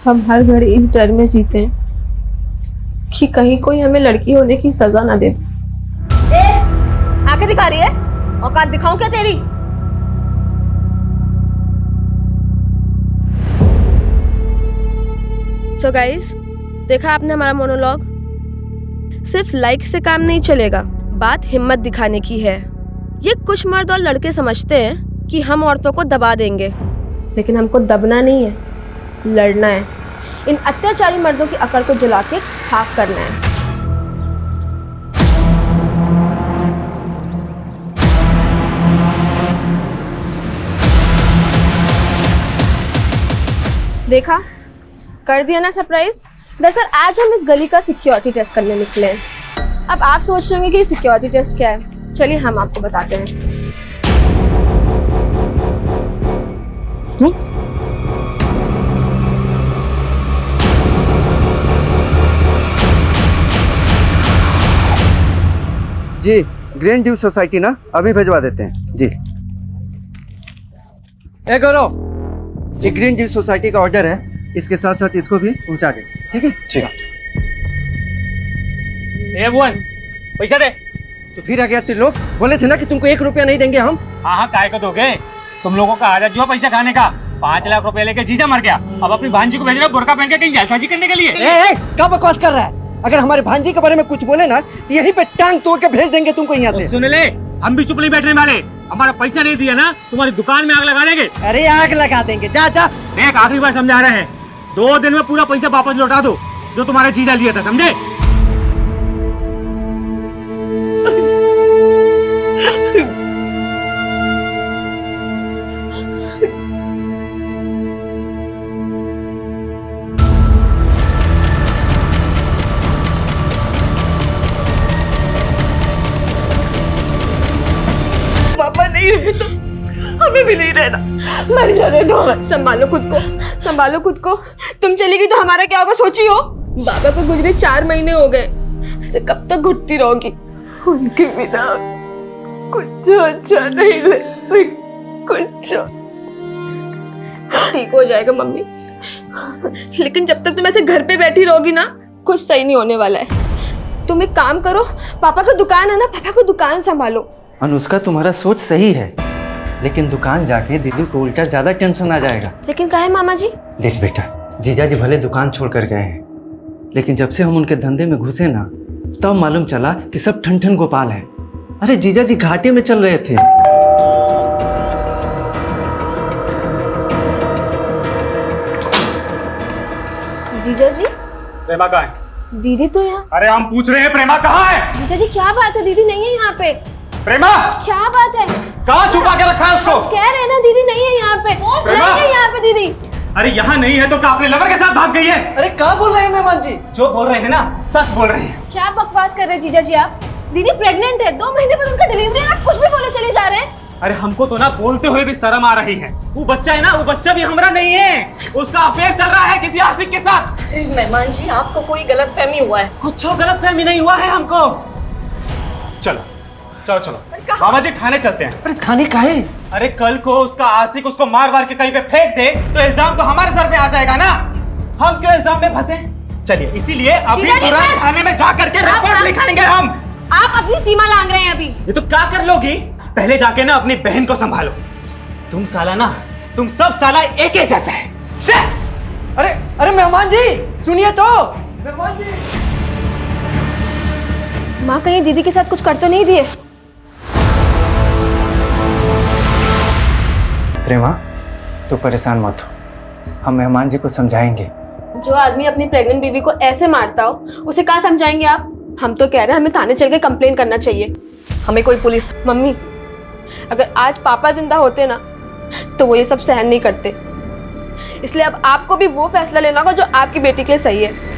हम हर घड़ी इस डर में जीते हैं कि कहीं कोई हमें लड़की होने की सजा ना दे दे। आंखें दिखा रही है? औकात दिखाऊं क्या तेरी? सो गाइस, देखा आपने हमारा मोनोलॉग। सिर्फ लाइक से काम नहीं चलेगा, बात हिम्मत दिखाने की है। ये कुछ मर्द और लड़के समझते हैं कि हम औरतों को दबा देंगे, लेकिन हमको दबना नहीं है, लड़ना है। इन अत्याचारी मर्दों की अकड़ को जला के खाक करना है। देखा, कर दिया ना सरप्राइज। दरअसल आज हम इस गली का सिक्योरिटी टेस्ट करने निकले हैं। अब आप सोच रहे होंगे कि सिक्योरिटी टेस्ट क्या है। चलिए हम आपको बताते हैं। तू जी ग्रैंड ड्यू सोसाइटी ना, अभी भिजवा देते हैं जी। ए गौरव, ये ग्रीन ड्यू सोसाइटी का ऑर्डर है, इसके साथ साथ इसको भी पहुंचा दे। ठीक है? ठीक। ए भुवन, पैसा दे। तो फिर आ गया तेरे लोग, बोले थे ना कि तुमको 1 रुपया नहीं देंगे हम। हाँ हाँ, काय को दोगे? तुम लोगों का आदत जो है पैसा खाने का। 5 लाख रुपए लेके जीजा मर गया, अब अपनी भांजी को भेज रहे हो बुर्का पहन के कहीं जालसाजी करने के लिए। क्या बकवास कर रहा है? अगर हमारे भांजी के बारे में कुछ बोले ना तो यहीं पे टांग तोड़ के भेज देंगे तुमको यहाँ से। सुन ले, हम भी चुप नहीं बैठने वाले। हमारा पैसा नहीं दिया ना, तुम्हारी दुकान में आग लगा देंगे। अरे आग लगा देंगे, जा जा। देख, आखिरी बार समझा रहे हैं, 2 दिन में पूरा पैसा वापस लौटा दो जो तुम्हारे जीजा लिया था, समझे? तो हमें भी नहीं रहना, मर जाने दो। संभालो खुद को, संभालो खुद को। तुम चली गई तो हमारा क्या होगा सोची हो? बाबा को गुजरे 4 महीने हो गए, ऐसे कब तक घुटती रहोगी? उनके बिना कुछ अच्छा नहीं लगता, कुछ ठीक हो जाएगा मम्मी, लेकिन जब तक तुम ऐसे घर पे बैठी रहोगी ना, कुछ सही नहीं होने वाला है। तुम एक काम करो, पापा का दुकान है ना, पापा को दुकान संभालो। अनुष्का, तुम्हारा सोच सही है, लेकिन दुकान जाके दीदी को उल्टा ज्यादा टेंशन आ जाएगा। लेकिन काहे मामा जी? देख बेटा, जीजा जी भले दुकान छोड़ कर गए हैं, लेकिन जब से हम उनके धंधे में घुसे ना, तब मालूम चला कि सब ठन ठन गोपाल है। अरे जीजा जी घाटे में चल रहे थे। जीजा जी, प्रेमा कहाँ है? दीदी तो यहाँ। अरे हम पूछ रहे हैं, प्रेमा कहाँ है? जीजा जी क्या बात है, दीदी नहीं है यहाँ पे। प्रेमा क्या बात है? कहाँ छुपा के रखा है उसको? कह रहे हैं ना दीदी नहीं है यहाँ पे, नहीं है यहाँ पे दीदी। अरे यहाँ नहीं है तो क्या अपने लवर के साथ भाग गई है? अरे क्या बोल रहे हैं मेहमान जी? जो बोल रहे हैं ना, सच बोल रहे हैं। क्या बकवास कर रहे हैं जीजा जी आप? दीदी प्रेग्नेंट है, 2 महीने बाद उनका डिलीवरी है, आप कुछ भी बोले चले जा रहे हैं। अरे हमको तो ना बोलते हुए भी शर्म आ रही है। वो बच्चा है ना, वो बच्चा भी हमारा नहीं है, उसका अफेयर चल रहा है किसी आशिक के साथ। मेहमान जी, आपको कोई गलतफहमी हुआ है? कुछ गलतफहमी नहीं हुआ है हमको। चलो चलो चलो मामा जी, थाने चलते हैं। अरे थाने काहे? अरे कल को उसका आशिक उसको मार मार के कहीं पे फेंक दे तो इल्जाम तो हमारे सर पे आ जाएगा ना। हम क्यों इल्जाम में फंसे? चलिए इसीलिए अभी तुरंत थाने में जा करके रिपोर्ट लिखाएंगे हम। आप अपनी सीमा लांघ रहे हैं अभी। ये तो क्या कर लोगी? पहले जाके ना अपनी बहन को संभालो। तुम साला ना, तुम सब साला एक ही जैसा है। अरे अरे मेहमान जी सुनिए तो। मेहमान जी, माँ कहीं दीदी के साथ कुछ कर तो नहीं दिए? प्रेमा तू परेशान मत हो, हम मेहमान जी को समझाएंगे। जो आदमी अपनी प्रेग्नेंट बीवी को ऐसे मारता हो, उसे कहाँ समझाएंगे आप? हम तो कह रहे हैं हमें थाने चल के कंप्लेन करना चाहिए। हमें कोई पुलिस। मम्मी, अगर आज पापा जिंदा होते ना तो वो ये सब सहन नहीं करते, इसलिए अब आपको भी वो फैसला लेना होगा जो आपकी बेटी के लिए सही है।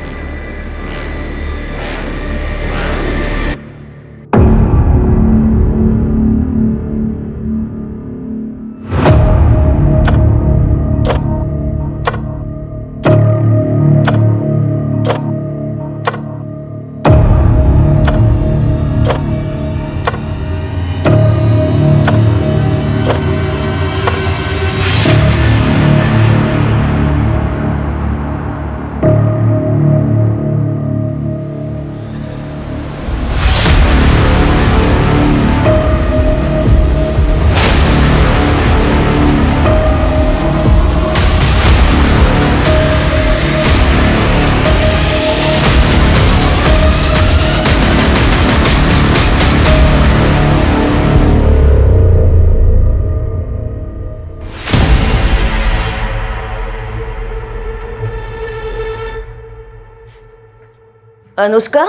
अनुष्का,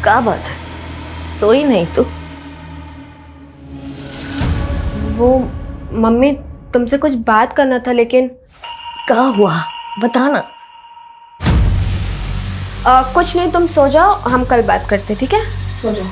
क्या बात है, सोई नहीं तू? वो मम्मी तुमसे कुछ बात करना था लेकिन क्या हुआ बताना। कुछ नहीं, तुम सो जाओ, हम कल बात करते, ठीक है? सो जाओ।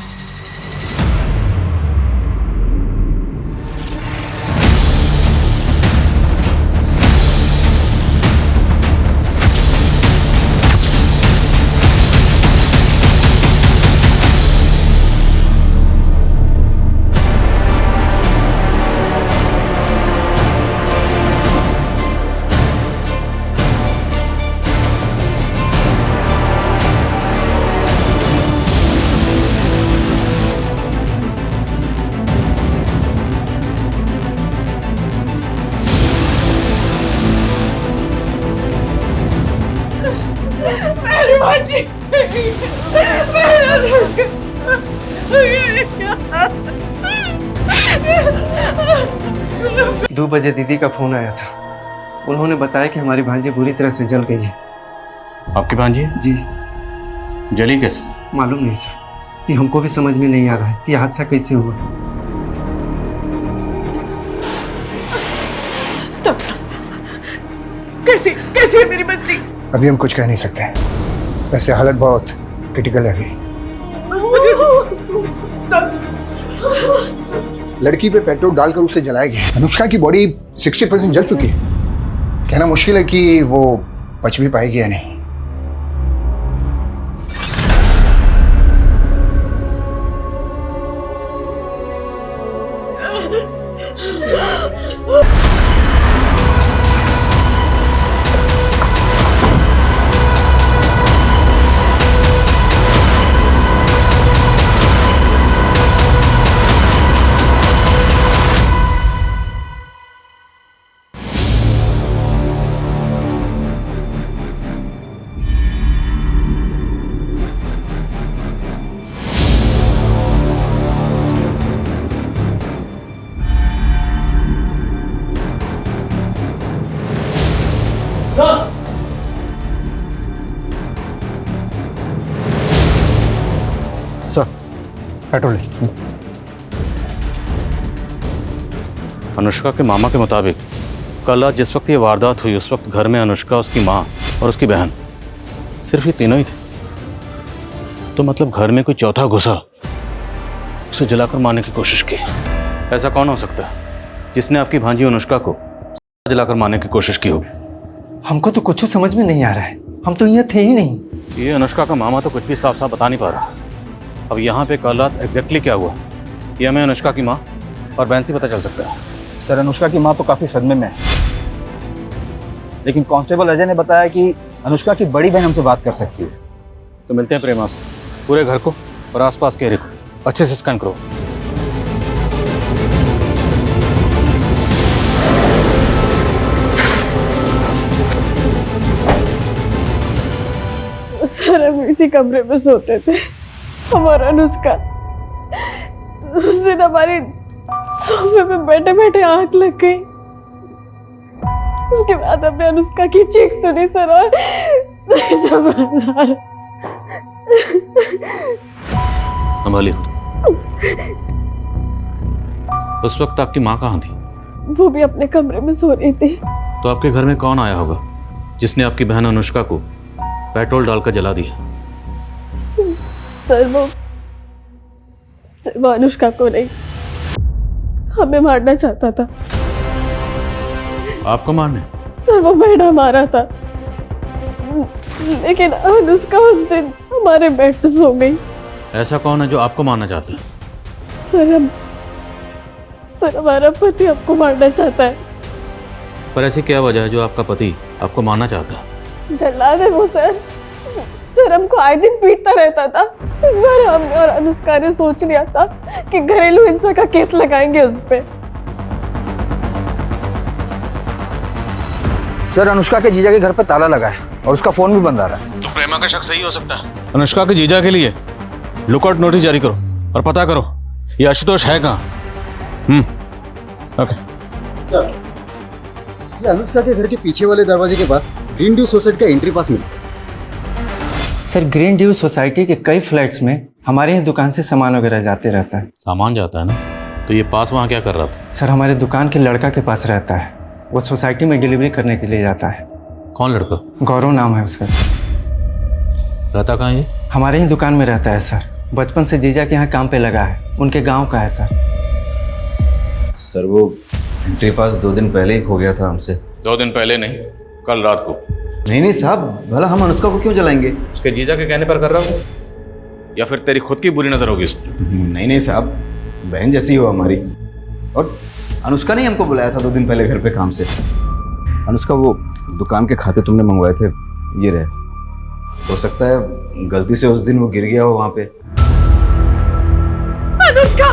दो बजे दीदी का फोन आया था। उन्होंने बताया कि हमारी भांजी बुरी तरह से जल गई है। आपकी भांजी जी जली कैसे? मालूम नहीं सर, ये हमको भी समझ में नहीं आ रहा है कि हादसा कैसे हुआ। कैसे कैसे है मेरी बच्ची? अभी हम कुछ कह नहीं सकते, वैसे हालत बहुत क्रिटिकल है अभी। लड़की पे पेट्रोल डालकर उसे जलाया गया। अनुष्का की बॉडी 60% जल चुकी है। कहना मुश्किल है कि वो बच भी पाएगी या नहीं। Sir petrol. अनुष्का के मामा के मुताबिक कल रात जिस वक्त ये वारदात हुई उस वक्त घर में अनुष्का, उसकी माँ और उसकी बहन, सिर्फ ये तीनों ही थे। तो मतलब घर में कोई चौथा घुसा, उसे जलाकर मारने की कोशिश की। ऐसा कौन हो सकता है जिसने आपकी भांजी अनुष्का को जलाकर मारने की कोशिश की होगी? हमको तो कुछ समझ में नहीं आ रहा है, हम तो यहाँ थे ही नहीं। ये अनुष्का का मामा तो कुछ भी साफ साफ बता नहीं पा रहा। अब यहाँ पे कल रात एग्जैक्टली क्या हुआ ये हमें अनुष्का की माँ और बहन से पता चल सकता है। सर अनुष्का की माँ तो काफी सदमे में है, लेकिन कांस्टेबल अजय ने बताया कि अनुष्का की बड़ी बहन हमसे बात कर सकती है। तो मिलते हैं प्रेमा से। पूरे घर को और आसपास के एरिया को अच्छे से स्कैन करो। सर हम इसी कमरे में सोते थे, हमारा अनुष्का। उस दिन हमारी सोफे पे बैठे बैठे आंख लग गई। उसके बाद हमने अनुष्का की चीख सुनी सर, और संभालिए। उस वक्त आपकी माँ कहाँ थी? वो भी अपने कमरे में सो रही थी। तो आपके घर में कौन आया होगा जिसने आपकी बहन अनुष्का को पेट्रोल डालकर जला दिया? सर वो अनुष्का को नहीं, हमें मारना चाहता था। आपको मारने? सर वो बैठा मारा था, लेकिन अनुष्का उस दिन हमारे बेड पे सो गई। ऐसा कौन है जो आपको मारना चाहता है? सर हमारा पति आपको मारना चाहता है। पर ऐसी क्या वजह है जो आपका पति आपको मारना चाहता है? जल्लाद है वो सर हमको आए दिन पीटता रहता था। इस बार हमने और अनुष्का ने सोच लिया था कि घरेलू हिंसा का केस लगाएंगे उस पे। सर अनुष्का के जीजा के घर पे ताला लगा है और उसका फोन भी बंद आ रहा है। तो प्रेमा का शक सही हो सकता है। अनुष्का के जीजा के लिए लुकआउट नोटिस जारी करो और पता करो ये आशुतोष है कहाँ। ओके सर ये अनुष्का के घर के पीछे वाले दरवाजे के पास ग्रीन ड्यू सोसाइटी का एंट्री पास मिला। सर ग्रीन ड्यू सोसाइटी के कई फ्लैट्स में हमारे ही दुकान से सामान वगैरह जाते रहता है। सामान जाता है ना, तो ये पास वहाँ क्या कर रहा था? सर हमारे दुकान के लड़का के पास रहता है, वो सोसाइटी में डिलीवरी करने के लिए जाता है। कौन लड़का? गौरव नाम है उसका सर। रहता कहाँ ये? हमारे ही दुकान में रहता है सर, बचपन से जीजा के यहाँ काम पे लगा है, उनके गांव का है सर। सर वो एंट्री पास 2 दिन पहले ही खो गया था हमसे। 2 दिन पहले नहीं, कल रात को। नहीं साहब, भला हम अनुष्का को क्यों जलाएंगे? उसके जीजा के कहने पर कर रहा हूँ, या फिर तेरी खुद की बुरी नजर होगी इस पर? नहीं साहब, बहन जैसी हो हमारी। और अनुष्का ने हमको बुलाया था 2 दिन पहले घर पे काम से। अनुष्का वो दुकान के खाते तुमने मंगवाए थे, ये रहे। हो सकता है गलती से उस दिन वो गिर गया हो वहाँ पे। अनुष्का,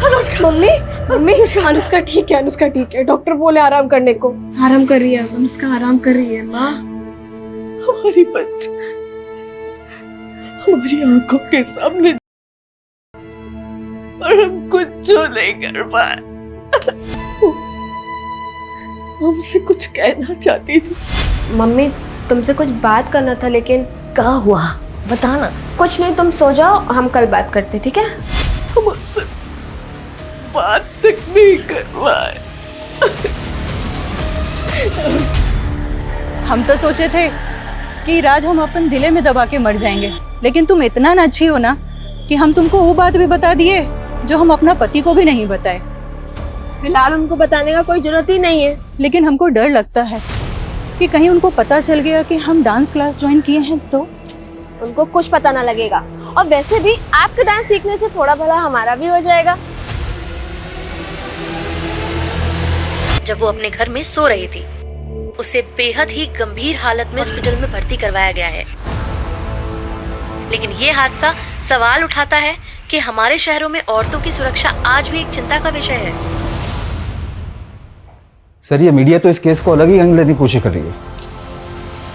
अनुष्का, मम्मी, मम्मी, अनुष्का ठीक है, अनुष्का ठीक है। डॉक्टर बोले आराम करने को। आराम कर रही है अनुष्का, आराम कर रही है माँ। हमारी बच्ची हमारी आंखों के सामने और हम कुछ जो नहीं कर पाए। हमसे कुछ कहना चाहती थी। मम्मी तुमसे कुछ बात करना था, लेकिन क्या हुआ बताना। कुछ नहीं, तुम सो जाओ, हम कल बात करते, ठीक है? मुझसे बात तक नहीं कर पाए। हम तो सोचे थे कि राज हम अपन दिले में दबा के मर जाएंगे, लेकिन तुम इतना ना अच्छी हो ना कि हम तुमको वो बात भी बता दिए जो हम अपना पति को भी नहीं बताए। फिलहाल उनको बताने का कोई जरूरत ही नहीं है। लेकिन हमको डर लगता है कि कहीं उनको पता चल गया कि हम डांस क्लास ज्वाइन किए हैं तो। उनको कुछ पता ना लगेगा, और वैसे भी आपके डांस सीखने से थोड़ा भला हमारा भी हो जाएगा। जब वो अपने घर में सो रही थी, उसे बेहद ही गंभीर हालत में हॉस्पिटल में भर्ती करवाया गया है। लेकिन ये हादसा सवाल उठाता है कि हमारे शहरों में औरतों की सुरक्षा आज भी एक चिंता का विषय है। सर ये मीडिया तो इस केस को अलग ही एंगल लेने की कोशिश कर रही है।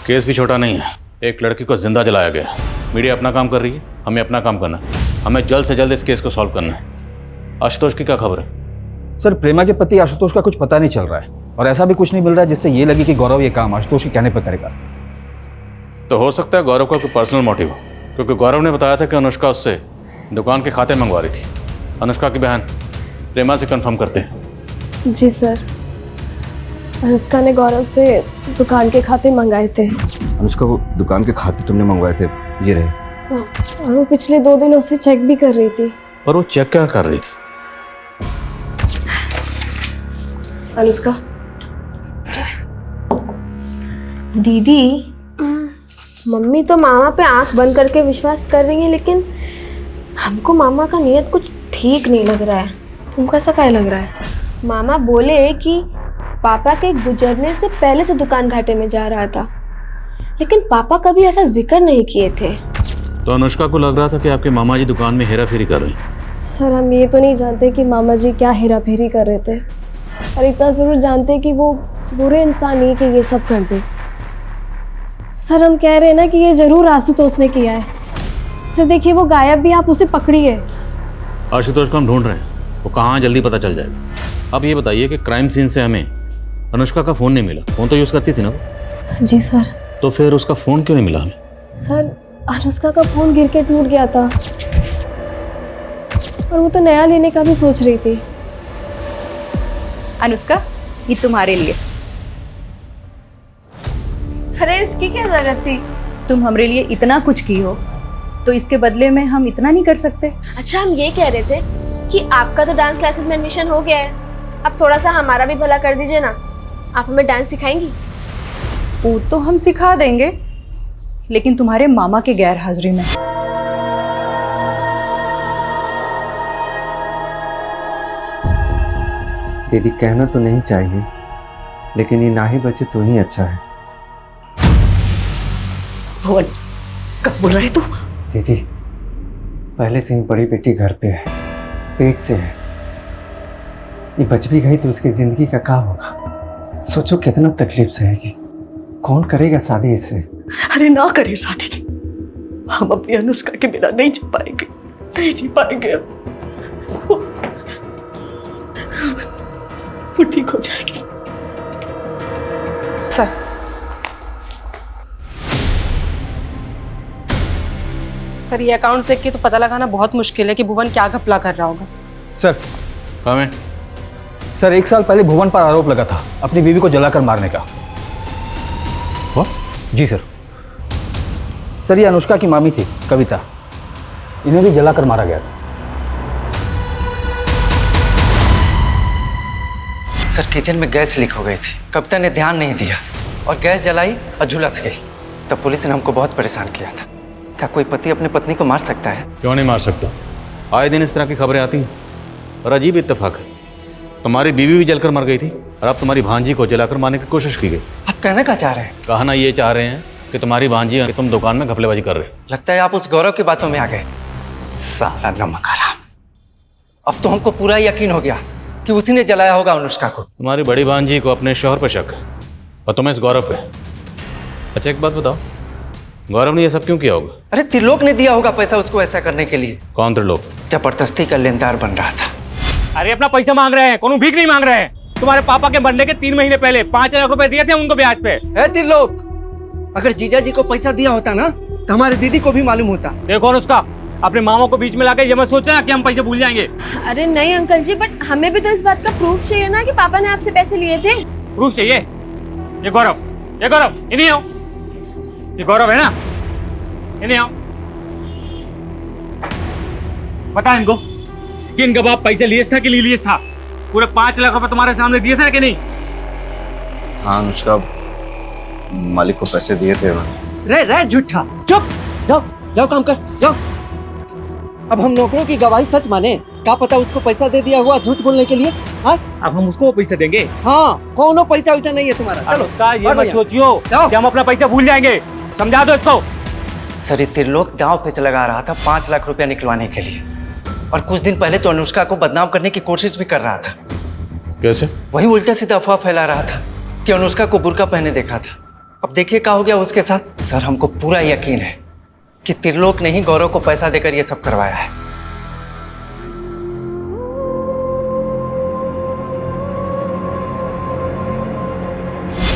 केस भी छोटा नहीं है, एक लड़की को जिंदा जलाया गया। मीडिया अपना काम कर रही है, हमें अपना काम करना है। हमें जल्द से जल्द इस केस को सॉल्व करना है। आशुतोष की क्या खबर है? सर प्रेमा के पति आशुतोष का कुछ पता नहीं चल रहा है, और ऐसा भी कुछ नहीं मिल रहा है जिससे ये लगे कि गौरव ये काम आशुतोष के कहने पर करेगा। तो हो सकता है गौरव का कोई पर्सनल मोटिव हो, क्योंकि गौरव ने बताया था कि अनुष्का उससे दुकान के खाते मंगवा रही थी। अनुष्का की बहन प्रेमा से कंफर्म करते हैं। जी सर, अनुष्का ने गौरव से दुकान के खाते मंगाए थे। अनुष्का वो दुकान के खाते तुमने मंगवाए थे, ये रहे। और वो पिछले 2 दिनों से चेक भी कर रही थी। पर वो चेक क्या कर रही थी? अनुष्का, दीदी, मम्मी तो मामा पे आंख बंद करके विश्वास कर रही है, लेकिन हमको मामा का नियत कुछ ठीक नहीं लग रहा है। तुमको ऐसा क्या लग रहा है? मामा बोले कि पापा के गुजरने से पहले से दुकान घाटे में जा रहा था, लेकिन पापा कभी ऐसा जिक्र नहीं किए थे। तो अनुष्का को लग रहा था कि आपके मामा जी दुकान में हेरा फेरी कर रहे हैं। सर हम ये तो नहीं जानते कि मामा जी क्या हेरा फेरी कर रहे थे, और इतना जरूर जानते कि वो बुरे इंसान नहीं कि ये सब कर दे। सर हम कह रहे हैं ना कि ये जरूर आशुतोष ने किया है। सर देखिए वो गायब भी, आप उसे पकड़िए। आशुतोष को हम ढूंढ रहे हैं, वो कहाँ है जल्दी पता चल जाएगा। अब ये बताइए कि क्राइम सीन से हमें अनुष्का का फ़ोन नहीं मिला। फ़ोन तो यूज़ करती थी ना वो? जी सर। तो फिर उसका फ़ोन क्यों नहीं मिला हमें? सर अनुष्का का फ़ोन गिर के टूट गया था, और वो तो नया लेने का भी सोच रही थी। अनुष्का ये तुम्हारे लिए। अरे इसकी क्या जरूरत थी? तुम हमारे लिए इतना कुछ की हो तो इसके बदले में हम इतना नहीं कर सकते? अच्छा हम ये कह रहे थे कि आपका तो डांस क्लासेस में एडमिशन हो गया है, अब थोड़ा सा हमारा भी भला कर दीजिए ना। आप हमें डांस सिखाएंगी? वो तो हम सिखा देंगे, लेकिन तुम्हारे मामा के गैर हाजिरी में। दीदी कहना तो नहीं चाहिए, लेकिन ये ना ही बचे तो ही अच्छा है। भुवन कब बोल रहे तू? दीदी पहले से ही बड़ी बेटी घर पे है, पेट से है। ये बच भी गई तो उसकी जिंदगी का क्या होगा? सोचो कितना तकलीफ सहेगी। कौन करेगा शादी इससे? अरे ना करे शादी, हम अपनी अनुष्का के बिना नहीं जी पाएंगे, नहीं जी पाएंगे। वो ठीक हो जाएगी। सर सर ये अकाउंट देख के तो पता लगाना बहुत मुश्किल है कि भुवन क्या घपला कर रहा होगा। Sir comment. सर 1 साल पहले भुवन पर आरोप लगा था अपनी बीवी को जलाकर मारने का। जी सर। सर ये अनुष्का की मामी थी कविता, इन्हें भी जलाकर मारा गया था। सर किचन में गैस लीक हो गई थी, कविता ने ध्यान नहीं दिया और गैस जलाई और झुलस गई। तब पुलिस ने हमको बहुत परेशान किया था। क्या कोई पति अपनी पत्नी को मार सकता है? क्यों नहीं मार सकता, आए दिन इस तरह की खबरें आती हैं। और अजीब इत्तेफाक है, तुम्हारी बीवी भी जलकर मर गई थी और अब तुम्हारी भांजी को जलाकर मारने की कोशिश की गई। आप कहना क्या चाह रहे हैं? कहना ये चाह रहे हैं कि तुम्हारी भांजी कि तुम दुकान में घपलेबाजी कर रहे हो। लगता है आप उस गौरव की बातों में आ गए। साला नमक हराम। अब तो हमको पूरा यकीन हो गया कि उसी ने जलाया होगा अनुष्का को। तुम्हारी बड़ी भांजी को अपने शौहर पर शक है और तुम्हें इस गौरव पे। अच्छा एक बात बताओ, गौरव ने ये सब क्यों किया होगा? अरे त्रिलोक ने दिया होगा पैसा उसको ऐसा करने के लिए। कौन त्रिलोक? जबरदस्ती का लेनदार बन रहा था। अरे अपना पैसा मांग रहे हैं, कौन भीख नहीं मांग रहे हैं। तुम्हारे पापा के मरने के 3 महीने पहले 5 लाख रुपए दिए थे उनको ब्याज पे। त्रिलोक, अगर जीजा जी को पैसा दिया होता ना तो हमारी दीदी को भी मालूम होता। देखो उसका अपने मामा को बीच में लाके ये मत सोचना कि हम पैसे भूल जाएंगे। अरे नहीं अंकल जी, बट हमें भी तो इस बात का प्रूफ चाहिए ना कि पापा ने आपसे पैसे लिए थे। प्रूफ चाहिए? ये गौरव इन्हीं आओ, ये गौरव है ना, इन्हीं आओ। बता इनको कि इनका बाप पैसे लिए था कि नहीं लिए था। पूरे 5 लाख रुपए तुम्हारे सामने दिए थे कि नहीं? हाँ अनुष्का, मालिक को पैसे दिए थे। रे झूठा, चुप, जाओ काम कर, जाओ। अब हम नौकरों की गवाही सच माने? क्या पता उसको पैसा दे दिया हुआ झूठ बोलने के लिए। हाँ? अब हम उसको पैसे देंगे? हाँ, कौनो पैसा वैसा नहीं है तुम्हारा। चलो उसका ये मत सोचियो कि हम अपना पैसा भूल जाएंगे, समझा दो इसको। सर त्रिलोक दांव पे लगा रहा था 5 लाख रुपया निकलवाने के लिए, और कुछ दिन पहले तो अनुष्का को बदनाम करने की कोशिश भी कर रहा था। कैसे? वही उल्टा सीधा अफवाह फैला रहा था कि अनुष्का को बुर्का पहने देखा था। अब देखिए क्या हो गया उसके साथ। सर हमको पूरा यकीन है कि त्रिलोक ने ही गौरव को पैसा देकर ये सब करवाया है।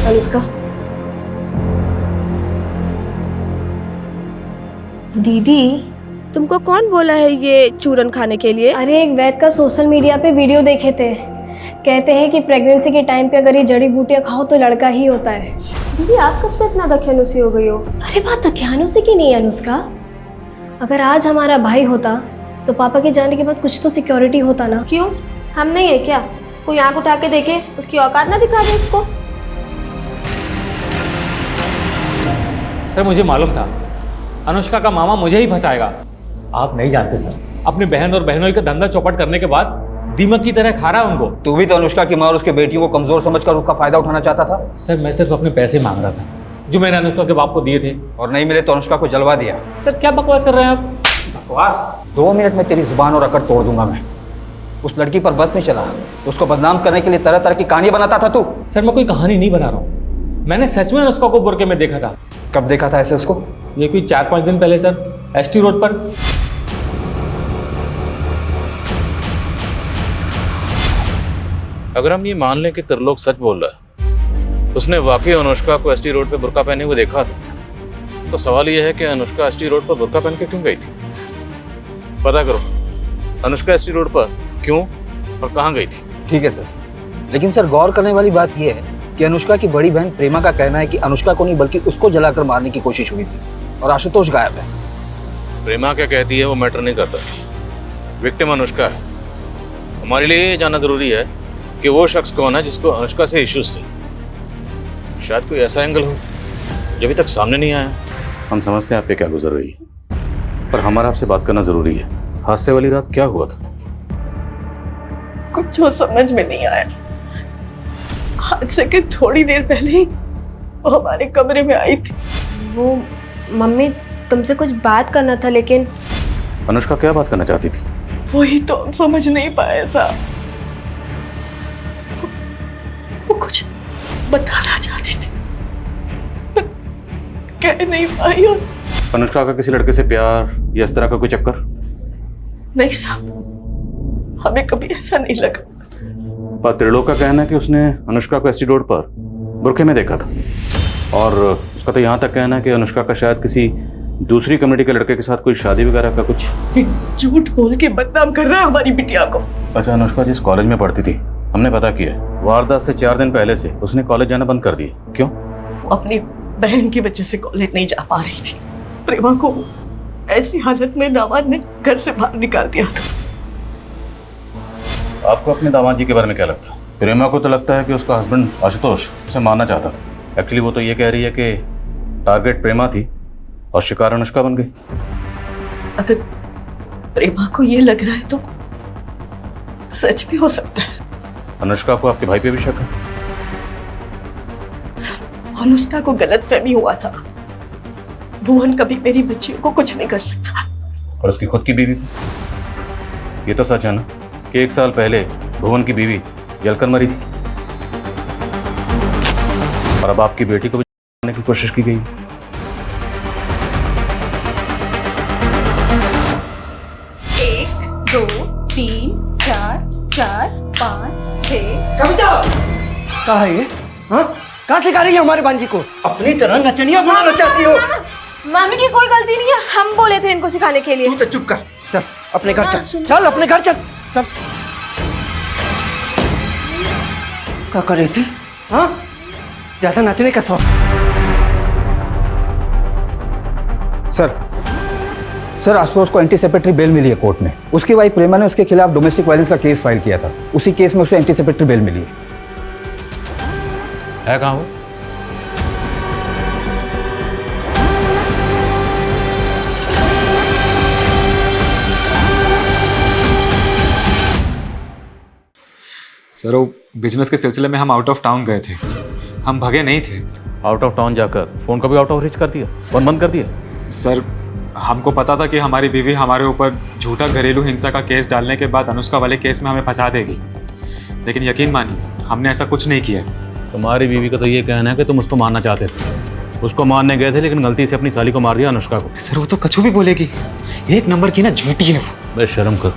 अनुष्का, दीदी तुमको कौन बोला है ये चूरन खाने के लिए? अरे एक वैद का सोशल मीडिया पे वीडियो देखे थे, कहते हैं कि प्रेगनेंसी के टाइम पे अगर ये जड़ी बूटियां खाओ तो लड़का ही होता है। दीदी आप कब से इतना दख्यानुसी हो गई हो? अरे बात दख्यानुसी की नहीं है अनुष्का। अगर आज हमारा भाई होता तो पापा के जाने के बाद कुछ तो सिक्योरिटी होता ना। क्यों, हम नहीं है क्या? कोई आंख उठा के देखे, उसकी औकात ना दिखा दे उसको। सर मुझे मालूम था अनुष्का का मामा मुझे ही फंसाएगा। आप नहीं जानते सर, अपनी बहन और बहनोई का धंधा चौपट करने के बाद दीमक की तरह खा रहा है उनको। तू भी तो अनुष्का की माँ और उसके बेटियों को कमजोर समझकर उसका फायदा उठाना चाहता था। सर मैं सिर्फ अपने पैसे मांग रहा था जो मैंने अनुष्का के बाप को दिए थे। और नहीं मिले तो अनुष्का को जलवा दिया। सर क्या बकवास कर रहे हैं आप? बकवास? 2 मिनट में तेरी जुबान और अकड़ तोड़ दूंगा मैं। उस लड़की पर बस नहीं चला, उसको बदनाम करने के लिए तरह तरह की कहानियां बनाता था तू। सर मैं कोई कहानी नहीं बना रहा हूँ, मैंने सच में अनुष्का को बुर्के में देखा था। कब देखा था ऐसे उसको? ये कोई 4-5 दिन पहले सर, एसटी रोड पर। अगर हम ये मान लें कि त्रिलोक सच बोल रहा है, उसने वाकई अनुष्का को एसटी रोड पे बुर्का पहने हुए देखा था, तो सवाल यह है कि अनुष्का एसटी रोड पर बुर्का पहन के क्यों गई थी? पता करो अनुष्का एसटी रोड पर क्यों और कहाँ गई थी। ठीक है सर, लेकिन सर गौर करने वाली बात यह है कि अनुष्का की बड़ी बहन प्रेमा का कहना है कि अनुष्का को नहीं बल्कि उसको जलाकर मारने की कोशिश हुई थी और आशुतोष गायब है। प्रेमा क्या कहती है वो मैटर नहीं करता, विक्टिम अनुष्का है। हमारे लिए ये जानना जरूरी है कि वो शख्स कौन है जिसको अनुष्का से इश्यूज थे। शायद कोई ऐसा एंगल हो जो अभी तक सामने नहीं आया। हम समझते हैं आप पे क्या गुजर रही है, पर हमारा आपसे बात करना जरूरी है। हादसे वाली रात क्या हुआ था? कुछ जो समझ में नहीं आया। हादसे के थोड़ी देर पहले ही वो हमारे कमरे में आई थी। वो मम्मी तुमसे कुछ बात करना था। लेकिन अनुष्का क्या बात करना चाहती थी? वही तो हम समझ नहीं पाए साहब। वो कुछ बताना चाहती थी, कह नहीं पाई। और अनुष्का का किसी लड़के से प्यार या इस तरह का कोई चक्कर? नहीं साहब, हमें कभी ऐसा नहीं लगा। पर त्रिलोक का कहना है कि उसने अनुष्का को एसटी रोड पर बुर्के में देखा था, और उसका तो यहाँ तक कहना है कि अनुष्का का शायद किसी दूसरी कम्युनिटी के लड़के के साथ कोई शादी वगैरह का कुछ? झूठ बोल के बदनाम कर रहा है हमारी बिटिया को। अच्छा, अनुष्का जिस कॉलेज में पढ़ती थी हमने पता किया, वारदात से 4 दिन पहले से उसने कॉलेज जाना बंद कर दिया। क्यों? वो अपनी बहन की वजह से कॉलेज नहीं जा पा रही थी। प्रेमा को ऐसी हालत में दामाद ने घर से बाहर निकाल दिया था। आपको अपने दामाद जी के बारे में क्या लगता है? प्रेमा को तो लगता है कि उसका हस्बैंड आशुतोष उसे मारना चाहता था। एक्चुअली वो तो ये कह रही है कि टारगेट प्रेमा थी और शिकार अनुष्का बन गई। अगर प्रेमा को ये लग रहा है तो सच भी हो सकता है। अनुष्का को आपके भाई पे भी शक है? अनुष्का को गलतफहमी हुआ था। भुवन कभी मेरी बच्चियों को कुछ नहीं कर सकता। और उसकी खुद की बीवी भी? ये तो सच है ना कि 1 साल पहले भुवन की बीवी जलकर मरी थी और अब आपकी बेटी को भी मारने की कोशिश की गई। 1 2 3 4 4 5 6। कविता कहाँ है ये? हाँ, कहाँ सिखा रही है हमारे बांजी को? अपनी तरह नचनिया बनाना चाहती हो? मामी की कोई गलती नहीं है, हम बोले थे इनको सिखाने के लिए। तू तो चुप कर, चल अपने घर चल, चल अपने घर चल, चल। क्या कर रही थी? हाँ, ज्यादा नाचने का शौक? सर आशुतोष को एंटीसिपेटरी बेल मिली है कोर्ट में। उसकी वाइफ प्रेमा ने उसके खिलाफ डोमेस्टिक वायलेंस का केस फाइल किया था। उसी केस में उसे एंटीसिपेटरी बेल मिली है कहाँ वो? सर वो बिजनेस के सिलसिले में हम आउट ऑफ टाउन गए थे, हम भगे नहीं थे। आउट ऑफ टाउन जाकर फोन का भी आउट ऑफ रीच कर दिया, फोन बंद कर दिया? सर हमको पता था कि हमारी बीवी हमारे ऊपर झूठा घरेलू हिंसा का केस डालने के बाद अनुष्का वाले केस में हमें फंसा देगी, लेकिन यकीन मानिए हमने ऐसा कुछ नहीं किया। तुम्हारी बीवी का तो ये कहना है कि तुम उसको मारना चाहते थे, उसको मारने गए थे लेकिन गलती से अपनी साली को मार दिया, अनुष्का को। सर वो तो कछु भी बोलेगी, 1 नंबर की ना झूठी है वो। बस शर्म कर,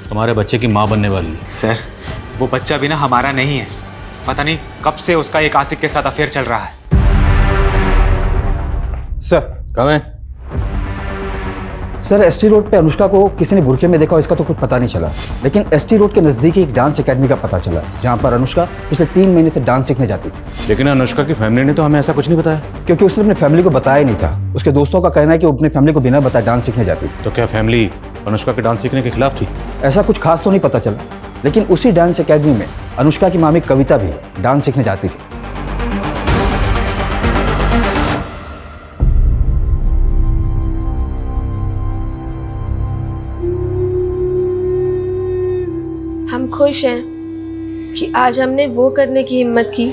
तुम्हारे बच्चे की माँ बनने वाली है। सर वो बच्चा भी ना हमारा नहीं है, पता नहीं कब से उसका एक आशिक के साथ अफेयर चल रहा है। सर एसटी रोड पे अनुष्का को किसी ने बुरखे में देखा, इसका तो कुछ पता नहीं चला, लेकिन एसटी रोड के नजदीक एक डांस एकेडमी का पता चला जहां पर अनुष्का पिछले 3 महीने से डांस सीखने जाती थी। लेकिन अनुष्का की फैमिली ने तो हमें ऐसा कुछ नहीं बताया। क्योंकि उसने अपनी फैमिली को बताया नहीं था। उसके दोस्तों का कहना है कि वो अपनी फैमिली को बिना बताए डांस सीखने जाती थी। तो क्या फैमिली अनुष्का के डांस सीखने के खिलाफ थी? ऐसा कुछ खास तो नहीं पता चला, लेकिन उसी डांस एकेडमी में अनुष्का की मामी कविता भी डांस सीखने जाती थी। हम खुश हैं कि आज हमने वो करने की हिम्मत की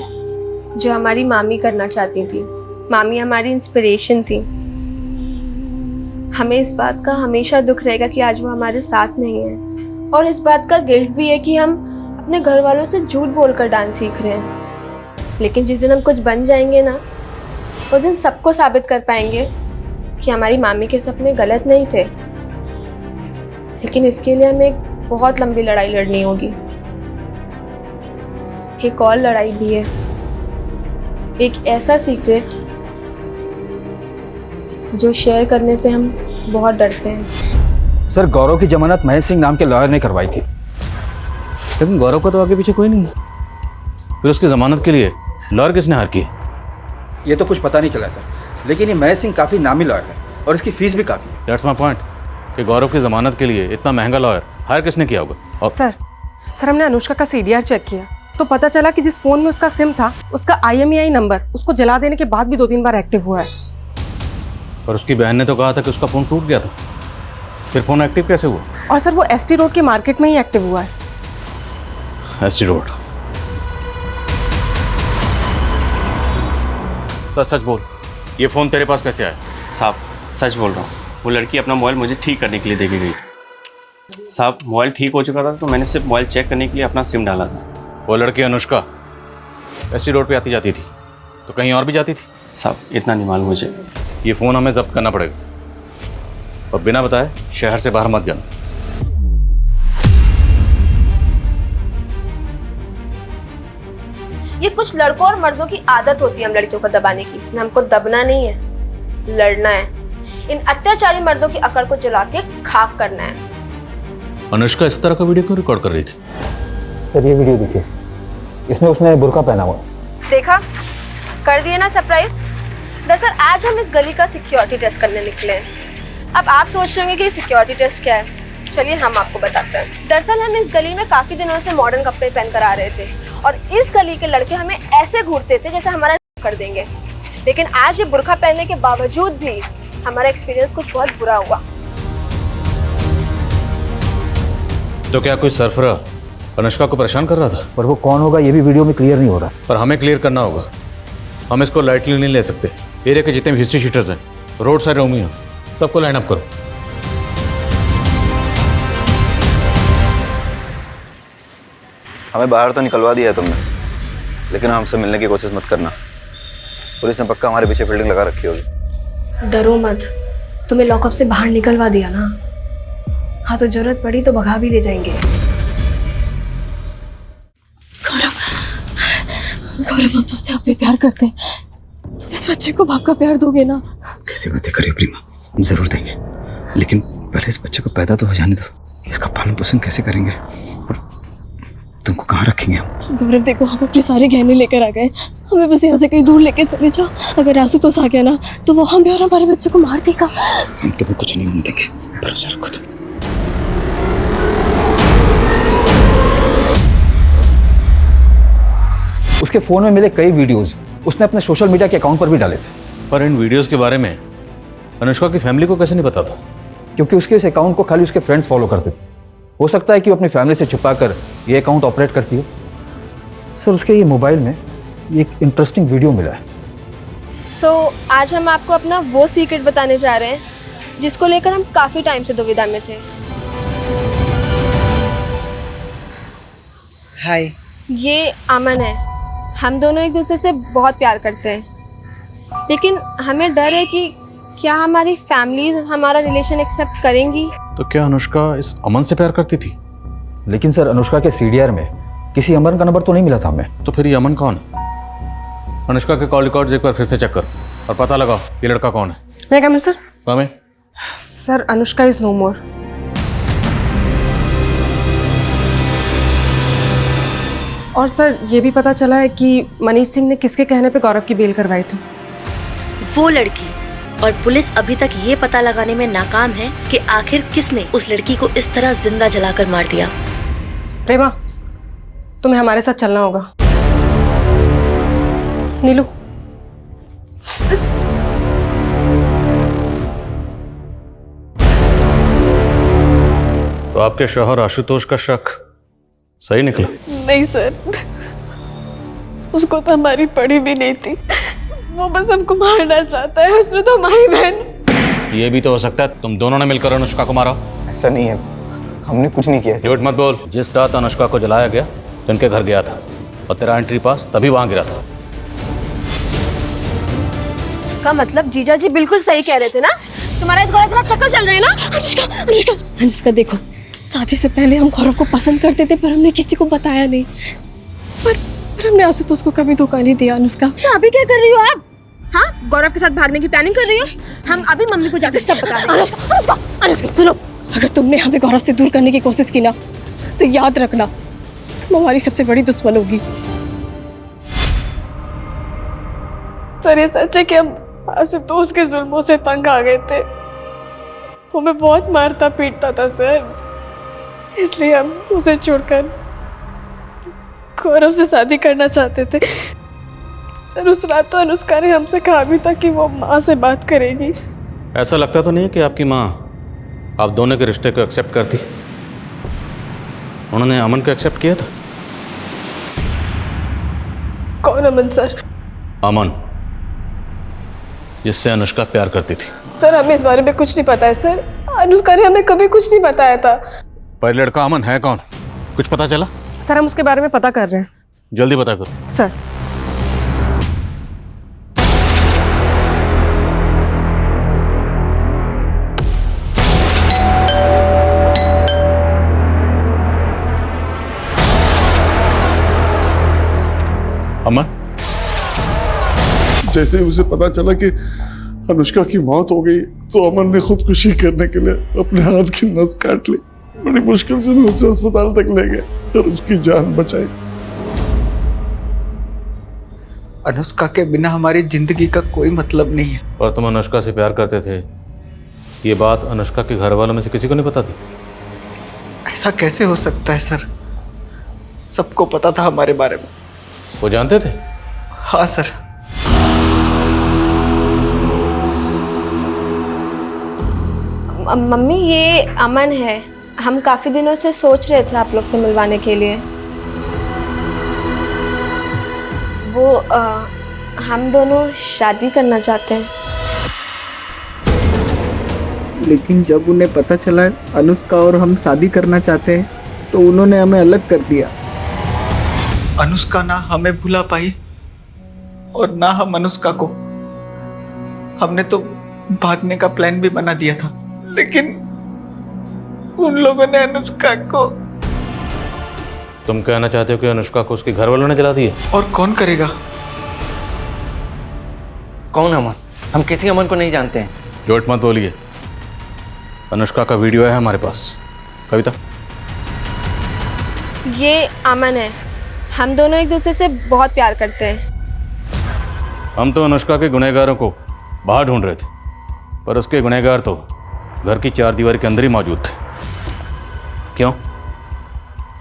जो हमारी मामी करना चाहती थी। मामी हमारी इंस्पिरेशन थी। हमें इस बात का हमेशा दुख रहेगा कि आज वो हमारे साथ नहीं है, और इस बात का गिल्ट भी है कि हम अपने घर वालों से झूठ बोलकर डांस सीख रहे हैं। लेकिन जिस दिन हम कुछ बन जाएंगे ना, उस दिन सबको साबित कर पाएंगे कि हमारी मामी के सपने गलत नहीं थे। लेकिन इसके लिए हमें एक बहुत लंबी लड़ाई लड़नी होगी। एक और लड़ाई भी है, एक ऐसा सीक्रेट जो शेयर करने से हम बहुत डरते हैं। सर गौरव की जमानत महेश सिंह नाम के लॉयर ने करवाई थी। लेकिन गौरव का तो आगे पीछे कोई नहीं है, फिर उसकी जमानत के लिए लॉयर किसने हायर की? ये तो कुछ पता नहीं चला सर, लेकिन ये महेश सिंह काफी नामी लॉयर है और इसकी फीस भी काफी। दैट्स माय पॉइंट कि गौरव की जमानत के लिए इतना महंगा लॉयर हायर किसने किया होगा? और सर हमने अनुष्का का CDR चेक किया तो पता चला कि जिस फोन में उसका सिम था उसका IMEI नंबर उसको जला देने के बाद भी 2-3 बार एक्टिव हुआ है। और उसकी बहन ने तो कहा था कि उसका फोन टूट गया था, फिर फोन एक्टिव कैसे हुआ? और सर वो ST रोड के मार्केट में ही एक्टिव हुआ है। ST road? सच बोल, ये फोन तेरे पास कैसे आया? साहब सच बोल रहा हूँ, वो लड़की अपना मोबाइल मुझे ठीक करने के लिए दे के गई। साहब मोबाइल ठीक हो चुका था तो मैंने सिर्फ मोबाइल चेक करने के लिए अपना सिम डाला था। वो लड़की अनुष्का ST रोड पे आती जाती थी तो कहीं और भी जाती थी? साहब इतना नहीं मालूम मुझे। ये फ़ोन हमें जब्त करना पड़ेगा और बिना बताए शहर से बाहर मत जाना। ये कुछ लड़कों और मर्दों की आदत होती है हम लड़कियों को दबाने की। हमको दबना नहीं है, लड़ना है। इन अत्याचारी मर्दों की अकड़ को जला के खाक करना है। अनुष्का इस तरह का वीडियो क्यों रिकॉर्ड कर रही थी? सर ये वीडियो देखिए, इसमें उसने बुर्का पहना हुआ है। देखा, कर दिए ना सरप्राइज। दरअसल आज हम इस गली का सिक्योरिटी टेस्ट करने निकले हैं। अब आप सोच रहे होंगे कि सिक्योरिटी टेस्ट क्या है। चलिए हम आपको बताते हैं। दरअसल हम इस गली में काफी दिनों से मॉडर्न कपड़े पहन कर आ रहे थे और इस गली के लड़के हमें ऐसे घूरते थे जैसे हमारा कर देंगे। लेकिन आज ये बुर्का पहनने के बावजूद भी हमारा एक्सपीरियंस कुछ बहुत बुरा हुआ। तो क्या कोई सरफरा अनुष्का को परेशान कर रहा था? पर वो कौन होगा ये भी वीडियो में क्लियर नहीं हो रहा। पर हमें क्लियर करना होगा। हम इसको लाइटली नहीं ले सकते। एरिया के जितने भी हिस्ट्री शीटर्स हैं, रोड साइड रोमी हैं, सबको लाइन अप करो। हमें बाहर तो निकलवा दिया है तुमने, लेकिन हमसे मिलने की कोशिश मत करना। पुलिस ने पक्का हमारे पीछे फील्डिंग लगा रखी होगी। डरो मत, तुम्हें लॉकअप से बाहर निकलवा दिया ना। हाँ तो जरूरत पड़ी तो भगा भी ले जाएंगे। गौरव हम तुमसे आप प्यार करते हैं, तुम इस बच्चे को बाप का प्यार दोगे ना? कैसी बातें करिए प्रीमा, हम जरूर देंगे, लेकिन पहले इस बच्चे को पैदा तो हो जाने दो। इसका पालन पोषण कैसे करेंगे और तुमको कहाँ रखेंगे हम? गौरव देखो, हम अपने सारे गहने लेकर आ गए, हमें बस यहाँ से कहीं दूर लेके चले जाओ। अगर आशुतोष आ गया ना तो वो हमें और हमारे बच्चे को मार देगा। हम तुम्हें कुछ नहीं होने देंगे, भरोसा रखो तुम। उसके फोन में मिले कई वीडियोस उसने अपने सोशल मीडिया के अकाउंट पर भी डाले थे। पर इन वीडियोस के बारे में अनुष्का की फैमिली को कैसे नहीं पता था? क्योंकि उसके इस अकाउंट को खाली उसके फ्रेंड्स फॉलो करते थे। हो सकता है कि वो अपनी फैमिली से छुपाकर ये अकाउंट ऑपरेट करती हो। सर उसके ये मोबाइल में एक इंटरेस्टिंग वीडियो मिला है। आज हम आपको अपना वो सीक्रेट बताने जा रहे हैं जिसको लेकर हम काफी टाइम से दुविधा में थे। हाय, ये अमन है। हम दोनों एक दूसरे से बहुत प्यार करते हैं, लेकिन हमें डर है कि क्या हमारी फैमिलीज हमारा रिलेशन एक्सेप्ट करेंगी। तो क्या अनुष्का इस अमन से प्यार करती थी? लेकिन सर अनुष्का के सीडीआर में किसी अमन का नंबर तो नहीं मिला था हमें। तो फिर ये अमन कौन है? अनुष्का के कॉल रिकॉर्ड्स एक बार फिर से चेक कर और पता लगाओ ये लड़का कौन है। मैं कम इन सर? हमें सर अनुष्का इज नो मोर। और सर ये भी पता चला है कि मनीष सिंह ने किसके कहने पे गौरव की बेल करवाई थी। वो लड़की। और पुलिस अभी तक ये पता लगाने में नाकाम है कि आखिर किसने उस लड़की को इस तरह जिंदा जलाकर मार दिया। प्रेमा, तुम्हें हमारे साथ चलना होगा। नीलू, तो आपके शौहर आशुतोष का शक सही निकला? नहीं सर, उसको तो हमारी पड़ी भी नहीं थी। वो बस हमको मारना चाहता है। उसने तो हमारी बहन। ये भी तो हो सकता है तुम दोनों ने मिलकर अनुष्का को मारा। ऐसा नहीं है, हमने कुछ नहीं किया। झूठ मत बोल। जिस रात अनुष्का को जलाया गया तो इनके घर गया था और तेरा एंट्री पास तभी वहां गिरा था। इसका मतलब जीजा जी बिल्कुल सही कह रहे थे ना? तुम्हारा इस गौरव के साथ चक्कर चल रहे हैं ना? अनुष्का देखो, शादी से पहले हम गौरव को पसंद करते थे पर हमने किसी को बताया नहीं। पर हमने आशुतोष को कभी धोखा नहीं दिया। अनुष्का तो अभी क्या कर रही हो आप? हाँ, गौरव के साथ भागने की प्लानिंग कर रही हो? हम अभी मम्मी को जाकर सब बता देंगे। अनुष्का सुनो, अगर तुमने हमें गौरव से दूर करने की कोशिश की ना तो याद रखना तुम हमारी सबसे बड़ी दुश्मन होगी। सर ये सच है कि हम आशुतोष के जुल्मों से तंग आ गए थे। वो हमें बहुत मारता पीटता था सर, इसलिए हम उसे छोड़कर गौरव से शादी करना चाहते थे। सर उस रात तो अनुष्का ने हमसे कहा भी था कि वो माँ से बात करेगी। ऐसा लगता तो नहीं है कि आपकी माँ आप दोनों के रिश्ते को एक्सेप्ट करती? उन्होंने अमन को एक्सेप्ट किया था। कौन अमन सर? अमन, जिससे अनुष्का प्यार करती थी। सर हमें इस बारे में कुछ नहीं पता है सर। अनुष्का ने हमें कभी कुछ नहीं बताया था। पर लड़का अमन है कौन, कुछ पता चला? सर हम उसके बारे में पता कर रहे हैं। जल्दी पता करो सर। अमन, जैसे ही उसे पता चला कि अनुष्का की मौत हो गई तो अमन ने खुदकुशी करने के लिए अपने हाथ की नस काट ली। बड़ी मुश्किल से मैं उसे अस्पताल तक ले गया और उसकी जान बचाई। अनुष्का के बिना हमारी जिंदगी का कोई मतलब नहीं है। पर तुम अनुष्का से प्यार करते थे, ये बात अनुष्का के घर वालों में से किसी को नहीं पता थी? ऐसा कैसे हो सकता है सर? सबको पता था हमारे बारे में। वो जानते थे? हाँ सर। मम्मी ये अमन है। हम काफी दिनों से सोच रहे थे आप लोग से मिलवाने के लिए। वो हम दोनों शादी करना चाहते हैं। लेकिन जब उन्हें पता चला अनुष्का और हम शादी करना चाहते हैं तो उन्होंने हमें अलग कर दिया। अनुष्का ना हमें भुला पाई और ना हम अनुष्का को। हमने तो भागने का प्लान भी बना दिया था, लेकिन उन लोगों ने अनुष्का को। तुम कहना चाहते हो कि अनुष्का को उसके घर वालों ने जला दिया? और कौन करेगा? कौन अमन? हम किसी अमन को नहीं जानते हैं। झूठ मत बोलिए। अनुष्का का वीडियो है हमारे पास। कविता, ये अमन है। हम दोनों एक दूसरे से बहुत प्यार करते हैं। हम तो अनुष्का के गुनहगारों को बाहर ढूंढ रहे थे, पर उसके गुनहगार तो घर की चार दीवार के अंदर ही मौजूद थे। क्यों?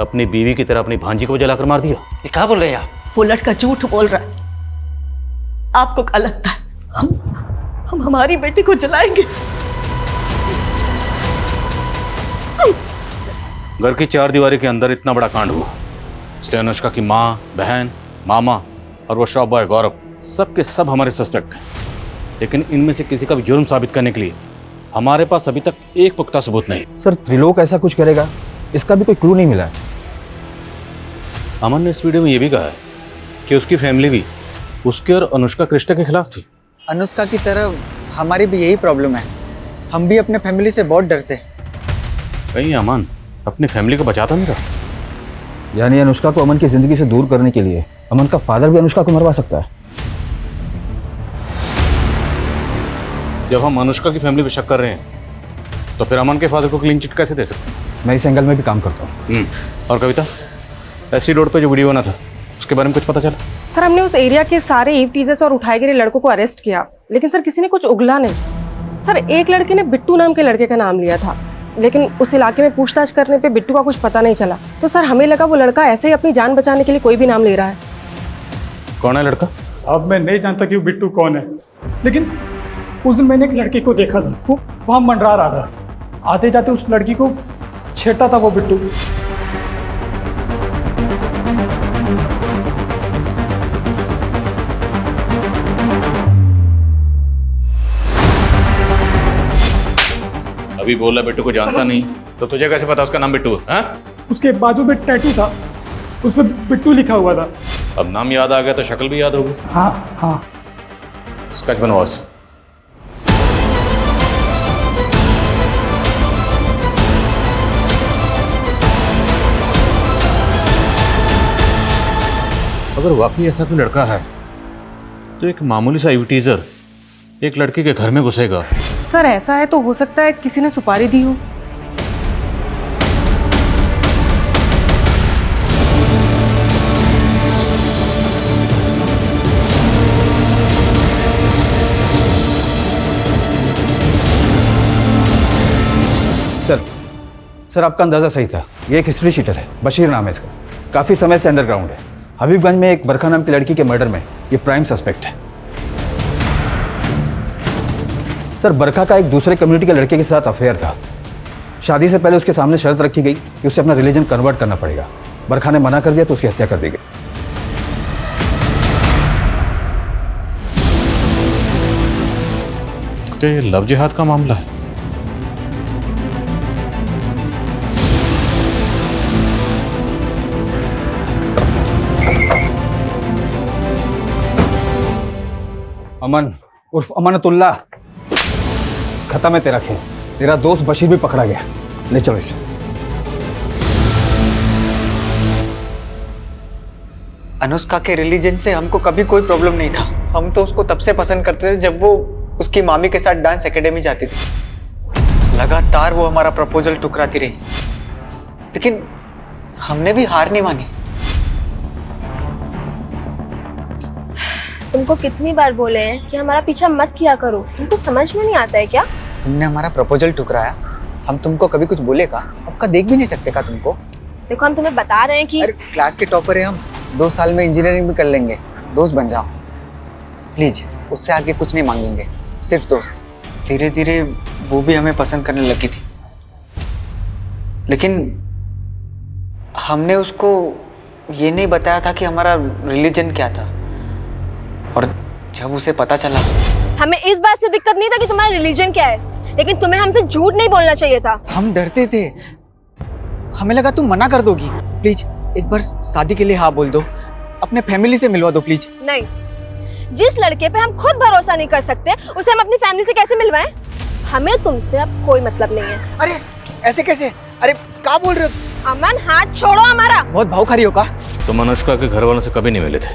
अपनी बीवी की तरह अपनी भांजी को जलाकर मार दिया? ये क्या बोल रहे हैं आप? वो लड़का झूठ बोल रहा है। आपको क्या लगता है हम हमारी बेटी को जलाएंगे? घर की चार दीवारी के अंदर इतना बड़ा कांड हुआ, इसलिए अनुष्का की माँ, बहन, मामा और वो शॉप बॉय गौरव सब के सब हमारे सस्पेक्ट हैं। लेकिन इनमें से किसी का भी जुर्म साबित करने के लिए हमारे पास अभी तक एक पुख्ता सबूत नहीं। सर त्रिलोक ऐसा कुछ करेगा, इसका भी कोई क्लू नहीं मिला है। अमन ने इस वीडियो में यह भी कहा है कि उसकी फैमिली भी उसके और अनुष्का के रिश्ते के खिलाफ थी। अनुष्का की तरह हमारी भी यही प्रॉब्लम है। हम भी अपने फैमिली से बहुत डरते हैं। कहीं अमन अपनी फैमिली को बचाता नहीं रहा? यानी अनुष्का को अमन की जिंदगी से दूर करने के लिए अमन का फादर भी अनुष्का को मरवा सकता है। जब हम अनुष्का की फैमिली पे शक कर रहे हैं तो फिर अमन के फादर को क्लीन चिट कैसे दे सकते हैं? मैं इस एंगल में भी काम करता हूँ। और कविता, एससी रोड पे जो वीडियो बना था उसके बारे में कुछ पता चला? सर हमने उस एरिया के सारे ईव टीजर्स और उठाए गए लड़कों को अरेस्ट किया, लेकिन सर किसी ने कुछ उगला नहीं। सर एक लड़के ने बिट्टू नाम के लड़के का नाम लिया था, लेकिन उस इलाके में पूछताछ करने पे बिट्टू का कुछ पता नहीं चला। तो सर हमें लगा वो लड़का ऐसे ही अपनी जान बचाने के लिए कोई भी नाम ले रहा है। कौन है लड़का? अब मैं नहीं जानता कि वो बिट्टू कौन है, लेकिन उस दिन मैंने एक लड़की को देखा था, वो वहाँ मंडरा रहा था। आते जाते उस लड़की को छेड़ता था वो बिट्टू। अभी बोला बिट्टू को जानता नहीं, तो तुझे कैसे पता उसका नाम बिट्टू है? उसके बाजू में टैटू था, उसमें बिट्टू लिखा हुआ था। अब नाम याद आ गया तो शक्ल भी याद होगी। हाँ हाँ। स्केच बनवाओ उससे। अगर वाकई ऐसा कोई लड़का है तो एक मामूली सा टीजर एक लड़की के घर में घुसेगा? सर ऐसा है तो हो सकता है किसी ने सुपारी दी हो। सर आपका अंदाजा सही था। ये एक हिस्ट्री शीटर है, बशीर नाम है इसका। काफी समय से अंडरग्राउंड है। हबीबगंज में एक बरखा नाम की लड़की के मर्डर में ये प्राइम सस्पेक्ट है। सर बरखा का एक दूसरे कम्युनिटी के लड़के के साथ अफेयर था। शादी से पहले उसके सामने शर्त रखी गई कि उसे अपना रिलीजन कन्वर्ट करना पड़ेगा। बरखा ने मना कर दिया तो उसकी हत्या कर दी गई। क्या ये लव जिहाद का मामला है? अमन उर्फ अमानतुल्लाह, खत्म है तेरा खेल। तेरा दोस्त बशीर भी पकड़ा गया। ले चलो इसे। अनुष्का के रिलीजन से हमको कभी कोई प्रॉब्लम नहीं था। हम तो उसको तब से पसंद करते थे जब वो उसकी मामी के साथ डांस एकेडमी जाती थी। लगातार वो हमारा प्रपोजल ठुकराती रही, लेकिन हमने भी हार नहीं मानी। तुमको कितनी बार बोले हैं कि हमारा पीछा मत किया करो, तुमको समझ में नहीं आता है क्या? तुमने हमारा प्रपोजल ठुकराया, हम तुमको कभी कुछ बोले का? आपका देख भी नहीं सकते का तुमको? देखो हम तुम्हें बता रहे हैं कि क्लास के टॉपर है हम, 2 साल में इंजीनियरिंग भी कर लेंगे। दोस्त बन जाओ प्लीज, उससे आगे कुछ नहीं मांगेंगे, सिर्फ दोस्त। धीरे धीरे वो भी हमें पसंद करने लगी थी, लेकिन हमने उसको ये नहीं बताया था कि हमारा रिलीजन क्या था। और जब उसे पता चला, हमें इस बात से दिक्कत नहीं था कि तुम्हारा रिलीजन क्या है, लेकिन तुम्हें हमसे झूठ नहीं बोलना चाहिए था। हम डरते थे, हमें लगा तुम मना कर दोगी। प्लीज एक बार शादी के लिए हाँ बोल दो, अपने फैमिली से मिलवा दो प्लीज। नहीं, जिस लड़के पे हम खुद भरोसा नहीं कर सकते उसे हम अपनी फैमिली से कैसे मिलवाएं? हमें तुमसे अब कोई मतलब नहीं है। अरे ऐसे कैसे? अरे क्या बोल रहे हो? अमन हाथ छोड़ो हमारा। बहुत भावुखारी हो का? तुम अनुष्का के घर वालों से कभी नहीं मिले थे?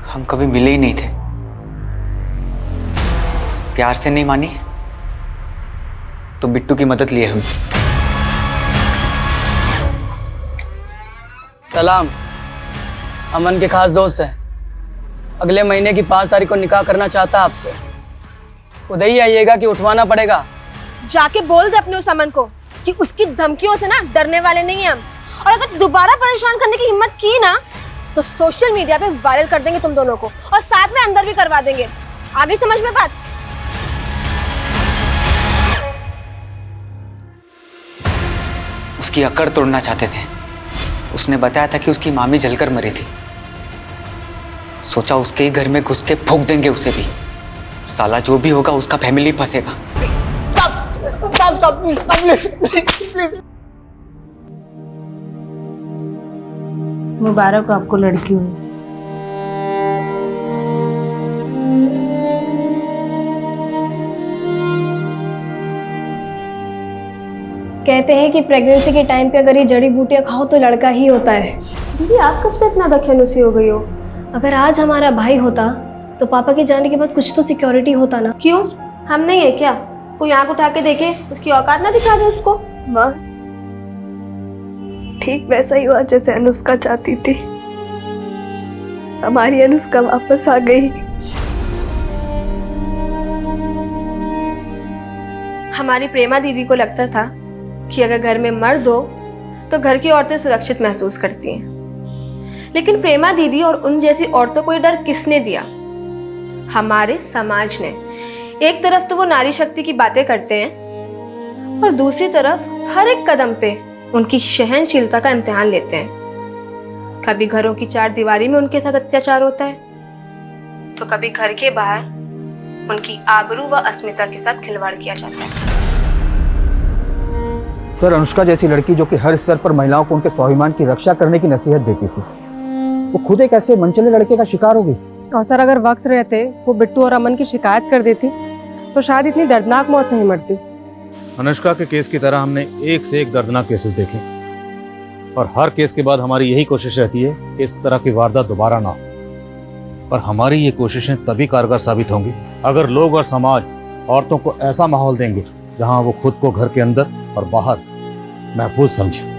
हम कभी मिले ही नहीं थे। प्यार से नहीं मानी तो बिट्टू की मदद लिए हुई। सलाम, अमन के खास दोस्त हैं। अगले महीने की 5 तारीख को निकाह करना चाहता है आपसे। उधर ही आइएगा कि उठवाना पड़ेगा? जाके बोल दे अपने उस अमन को कि उसकी धमकियों से ना डरने वाले नहीं हैं हम, और अगर दोबारा परेशान करने की हिम्मत की ना तो सोशल मीडिया पे वायरल कर देंगे तुम दोनों को, और साथ में अंदर भी करवा देंगे। आगे समझ में बात? उसकी अकड़ तोड़ना चाहते थे। उसने बताया था कि उसकी मामी जलकर मरी थी। सोचा उसके ही घर में घुस के फूंक देंगे उसे भी। साला जो भी होगा उसका फैमिली फंसेगा। मुबारक हो आपको लड़की हुई। कहते हैं कि प्रेगनेंसी के टाइम पे अगर ये जड़ी बूटियां खाओ तो लड़का ही होता है। दीदी आप कब से इतना दखलनुसी हो गई हो? अगर आज हमारा भाई होता तो पापा के जाने के बाद कुछ तो सिक्योरिटी होता ना। क्यों, हम नहीं है क्या? कोई आंख उठा के देखे, उसकी औकात ना दिखा दे उसको। माँ ठीक वैसा ही हुआ जैसे अनुष्का चाहती थी। हमारी अनुष्का वापस आ गई। हमारी प्रेमा दीदी को लगता था कि अगर घर में मर्द हो तो घर की औरतें सुरक्षित महसूस करती हैं, लेकिन प्रेमा दीदी और उन जैसी औरतों को ये डर किसने दिया? हमारे समाज ने। एक तरफ तो वो नारी शक्ति की बातें करते हैं और दूसरी तरफ हर एक कदम पे उनकी सहनशीलता का इम्तिहान लेते हैं। कभी घरों की 4 दीवारी में उनके साथ अत्याचार होता है, तो कभी घर के बाहर उनकी आबरू व अस्मिता के साथ खिलवाड़ किया जाता है। सर, अनुष्का जैसी लड़की जो कि हर स्तर पर महिलाओं को उनके स्वाभिमान की रक्षा करने की नसीहत देती थी, वो खुद एक ऐसे मनचले लड़के का शिकार हो गई। और सर अगर वक्त रहते वो बिट्टू और अमन की शिकायत कर देती तो शायद इतनी दर्दनाक मौत नहीं मरती। अनुष्का के केस की तरह हमने एक से एक दर्दनाक केसेस देखे, और हर केस के बाद हमारी यही कोशिश रहती है कि इस तरह की वारदात दोबारा ना हो। पर हमारी ये कोशिशें तभी कारगर साबित होंगी अगर लोग और समाज औरतों को ऐसा माहौल देंगे जहां वो खुद को घर के अंदर और बाहर महफूज समझे।